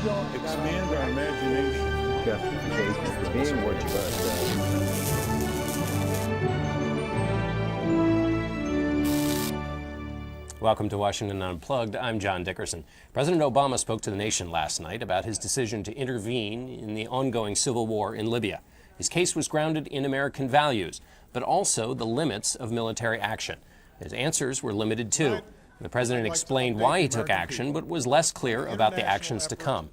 don't expand our imagination. Justification for being what you are. Welcome to Washington Unplugged. I'm John Dickerson. President Obama spoke to the nation last night about his decision to intervene in the ongoing civil war in Libya. His case was grounded in American values, but also the limits of military action. His answers were limited too. The president explained why he took action, but was less clear about the actions to come.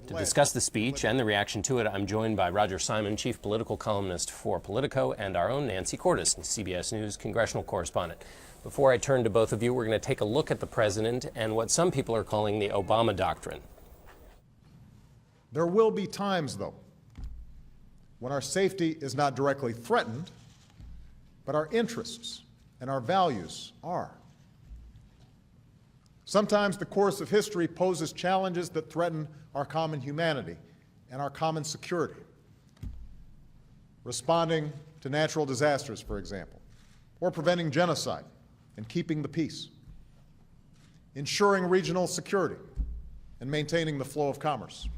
To discuss the speech and the reaction to it, I'm joined by Roger Simon, chief political columnist for Politico, and our own Nancy Cordes, CBS News congressional correspondent. Before I turn to both of you, we're going to take a look at the president and what some people are calling the Obama Doctrine. There will be times, though, when our safety is not directly threatened, but our interests and our values are. Sometimes the course of history poses challenges that threaten our common humanity and our common security. Responding to natural disasters, for example, or preventing genocide and keeping the peace, ensuring regional security and maintaining the flow of commerce.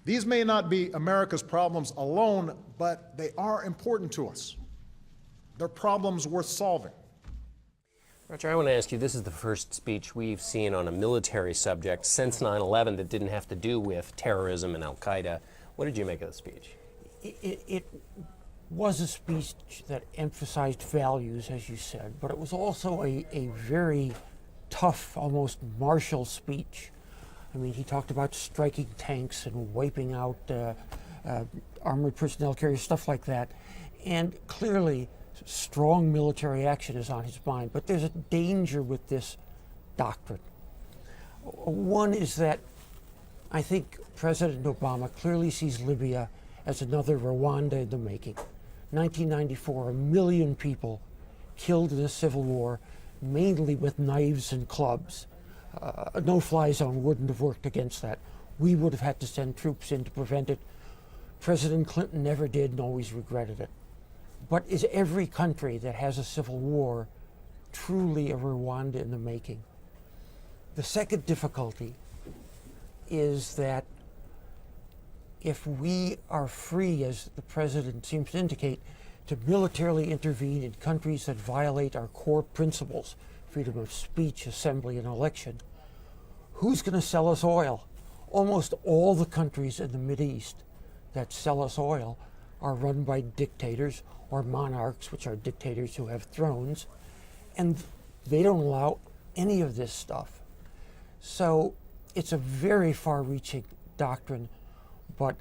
These may not be America's problems alone, but they are important to us. They're problems worth solving. Roger, I want to ask you, this is the first speech we've seen on a military subject since 9/11 that didn't have to do with terrorism and al-Qaeda. What did you make of the speech? It was a speech that emphasized values, as you said, but it was also a very tough, almost martial speech. I mean, he talked about striking tanks and wiping out armored personnel carriers, stuff like that. And clearly, strong military action is on his mind. But there's a danger with this doctrine. One is that I think President Obama clearly sees Libya as another Rwanda in the making. 1994, 1 million people killed in a civil war, mainly with knives and clubs. A no-fly zone wouldn't have worked against that. We would have had to send troops in to prevent it. President Clinton never did and always regretted it. But is every country that has a civil war truly a Rwanda in the making? The second difficulty is that if we are free, as the president seems to indicate, to militarily intervene in countries that violate our core principles, freedom of speech, assembly, and election, who's going to sell us oil? Almost all the countries in the Mideast that sell us oil are run by dictators or monarchs, which are dictators who have thrones, and they don't allow any of this stuff. So it's a very far-reaching doctrine, but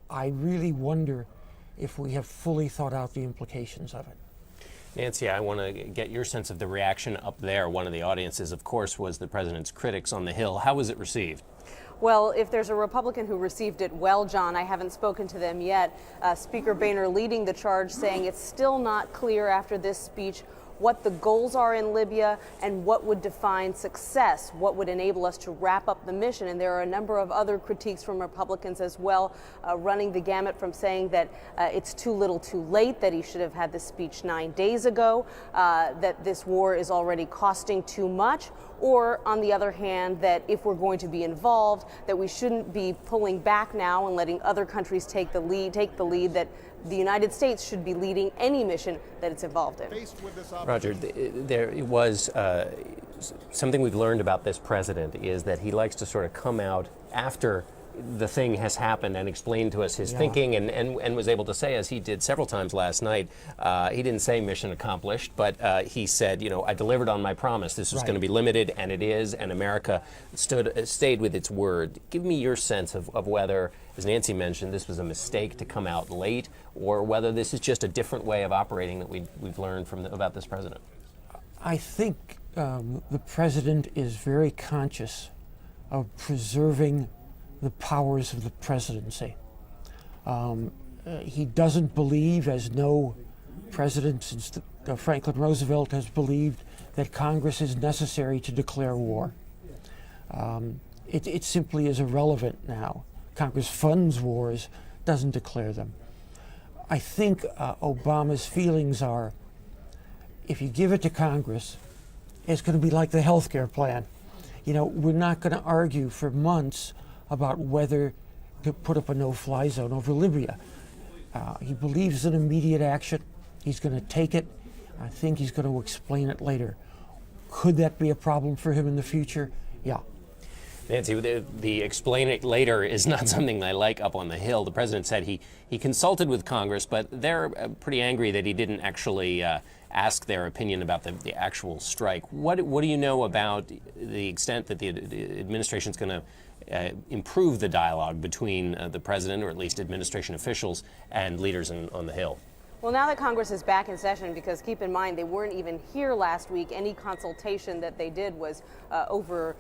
I really wonder if we have fully thought out the implications of it. Nancy, I want to get your sense of the reaction up there. One of the audiences, of course, was the president's critics on the Hill. How was it received? Well, if there's a Republican who received it well, John, I haven't spoken to them yet. Speaker Boehner leading the charge, saying it's still not clear after this speech what the goals are in Libya and what would define success, what would enable us to wrap up the mission. And there are a number of other critiques from Republicans as well, running the gamut from saying that it's too little too late, that he should have had this speech 9 days ago, that this war is already costing too much, or on the other hand, that if we're going to be involved, that we shouldn't be pulling back now and letting other countries take the lead, that the United States should be leading any mission that it's involved in. Roger, there was something we've learned about this president is that he likes to sort of come out after the thing has happened and explain to us his thinking, and was able to say, as he did several times last night, he didn't say mission accomplished, but he said, you know, I delivered on my promise. This was going to be limited, and it is, and America stayed with its word. Give me your sense of whether, as Nancy mentioned, this was a mistake to come out late, or whether this is just a different way of operating that we've learned about this president. I think the president is very conscious of preserving the powers of the presidency. He doesn't believe, as no president since Franklin Roosevelt has believed, that Congress is necessary to declare war. It simply is irrelevant now. Congress funds wars, doesn't declare them. I think Obama's feelings are, if you give it to Congress, it's going to be like the health care plan. You know, we're not going to argue for months about whether to put up a no-fly zone over Libya. He believes in immediate action. He's going to take it. I think he's going to explain it later. Could that be a problem for him in the future? Yeah. Nancy, the explain it later is not something I like up on the Hill. The president said he consulted with Congress, but they're pretty angry that he didn't actually ask their opinion about the actual strike. What do you know about the extent that the administration is going to improve the dialogue between the president, or at least administration officials, and leaders on the Hill? Well, now that Congress is back in session, because keep in mind they weren't even here last week, any consultation that they did was over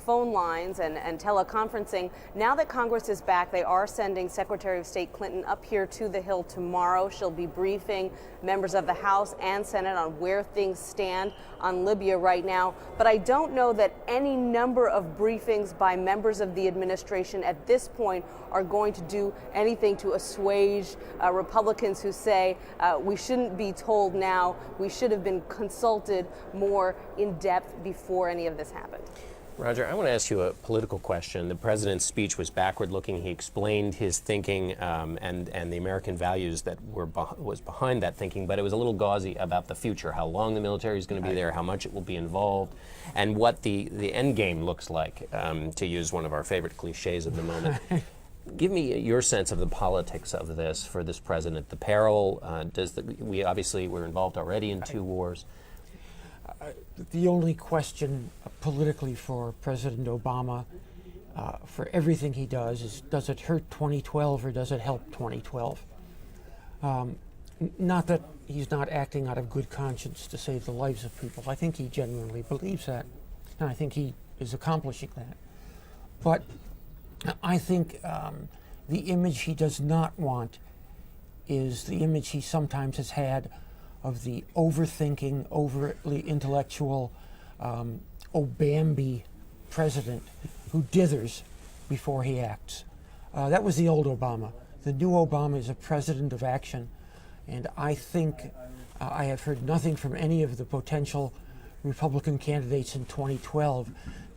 phone lines and teleconferencing. Now that Congress is back, they are sending Secretary of State Clinton up here to the Hill tomorrow. She'll be briefing members of the House and Senate on where things stand on Libya right now. But I don't know that any number of briefings by members of the administration at this point are going to do anything to assuage Republicans who say we shouldn't be told now, we should have been consulted more in depth before any of this happened. Roger, I want to ask you a political question. The president's speech was backward-looking. He explained his thinking and the American values that was behind that thinking, but it was a little gauzy about the future, how long the military is going to be there, how much it will be involved, and what the end game looks like, to use one of our favorite cliches of the moment. Give me your sense of the politics of this for this president. The peril, we obviously were involved already in 2 wars. The only question politically for President Obama, for everything he does, is does it hurt 2012 or does it help 2012? Not that he's not acting out of good conscience to save the lives of people. I think he genuinely believes that, and I think he is accomplishing that. But I think the image he does not want is the image he sometimes has had of the overthinking, overtly intellectual, Obambi president who dithers before he acts. That was the old Obama. The new Obama is a president of action, and I think I have heard nothing from any of the potential Republican candidates in 2012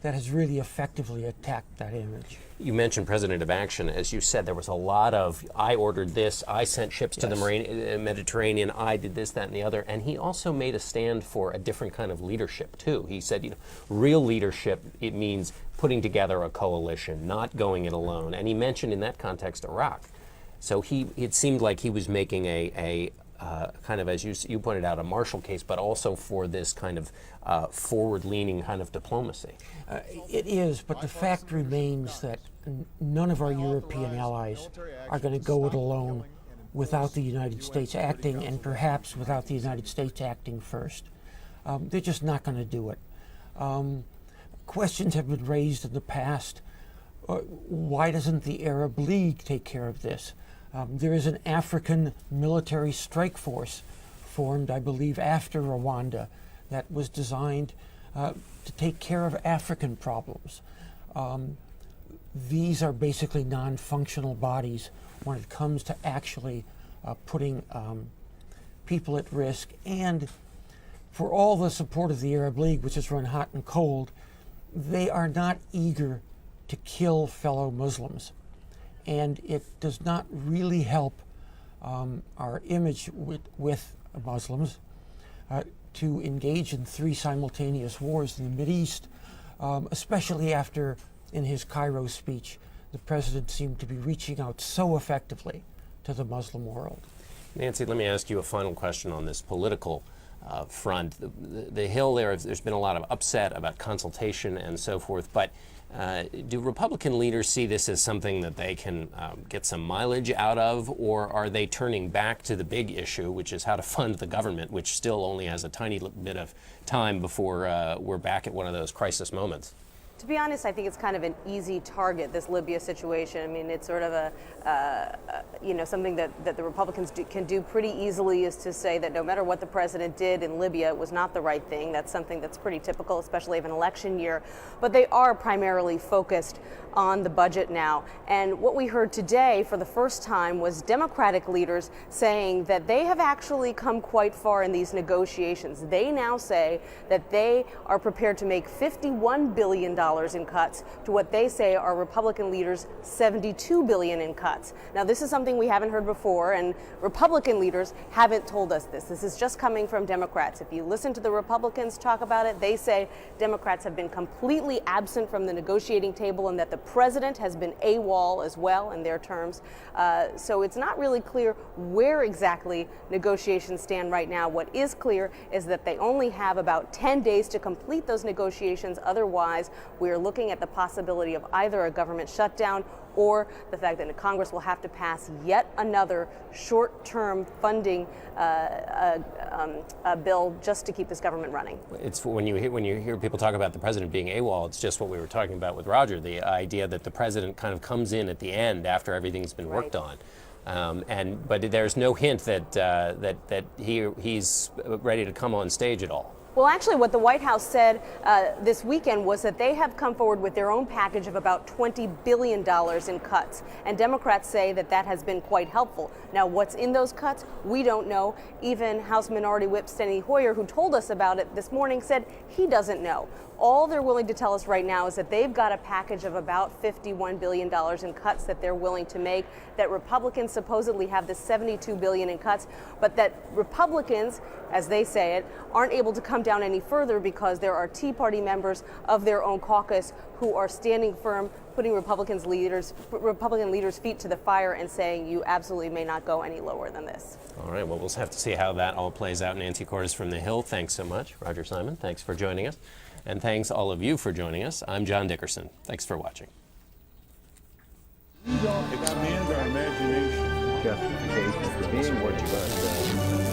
that has really effectively attacked that image. You mentioned president of action. As you said, there was a lot of, I ordered this, I sent ships to the Mediterranean, I did this, that, and the other. And he also made a stand for a different kind of leadership, too. He said, real leadership, it means putting together a coalition, not going it alone. And he mentioned in that context Iraq. So it seemed like he was making a kind of, as you pointed out, a Marshall case, but also for this kind of forward-leaning kind of diplomacy. It is, but the fact remains that none of our European allies are going to go it alone without the United States acting, and perhaps without the United States acting first. They're just not going to do it. Questions have been raised in the past. Why doesn't the Arab League take care of this? There is an African military strike force formed, I believe, after Rwanda that was designed to take care of African problems. These are basically non-functional bodies when it comes to actually putting people at risk. And for all the support of the Arab League, which has run hot and cold, they are not eager to kill fellow Muslims. And it does not really help our image with Muslims to engage in 3 simultaneous wars in the Mideast, especially after, in his Cairo speech, the president seemed to be reaching out so effectively to the Muslim world. Nancy, let me ask you a final question on this political front. The Hill, there's been a lot of upset about consultation and so forth, but do Republican leaders see this as something that they can get some mileage out of, or are they turning back to the big issue, which is how to fund the government, which still only has a tiny bit of time before we're back at one of those crisis moments? To be honest, I think it's kind of an easy target, this Libya situation. I mean, it's sort of something that the Republicans can do pretty easily, is to say that no matter what the president did in Libya, it was not the right thing. That's something that's pretty typical, especially of an election year. But they are primarily focused on the budget now. And what we heard today for the first time was Democratic leaders saying that they have actually come quite far in these negotiations. They now say that they are prepared to make $51 billion in cuts to what they say are Republican leaders' $72 billion in cuts. Now, this is something we haven't heard before, and Republican leaders haven't told us this. This is just coming from Democrats. If you listen to the Republicans talk about it, they say Democrats have been completely absent from the negotiating table and that the president has been AWOL as well, in their terms. So it's not really clear where exactly negotiations stand right now. What is clear is that they only have about 10 days to complete those negotiations. Otherwise, we're looking at the possibility of either a government shutdown or the fact that Congress will have to pass yet another short-term funding bill just to keep this government running. It's when you hear people talk about the president being AWOL, it's just what we were talking about with Roger, the idea that the president kind of comes in at the end after everything's been worked on. But there's no hint that he's ready to come on stage at all. Well, actually, what the White House said this weekend was that they have come forward with their own package of about $20 billion in cuts. And Democrats say that that has been quite helpful. Now, what's in those cuts, we don't know. Even House Minority Whip Steny Hoyer, who told us about it this morning, said he doesn't know. All they're willing to tell us right now is that they've got a package of about $51 billion in cuts that they're willing to make, that Republicans supposedly have the $72 billion in cuts, but that Republicans, as they say it, aren't able to come down any further because there are Tea Party members of their own caucus who are standing firm, putting Republican leaders' feet to the fire and saying you absolutely may not go any lower than this. All right, well, we'll have to see how that all plays out. Nancy Cordes from the Hill, thanks so much. Roger Simon, thanks for joining us. And thanks all of you for joining us. I'm John Dickerson. Thanks for watching. Expand our imagination. Justification for being what you are.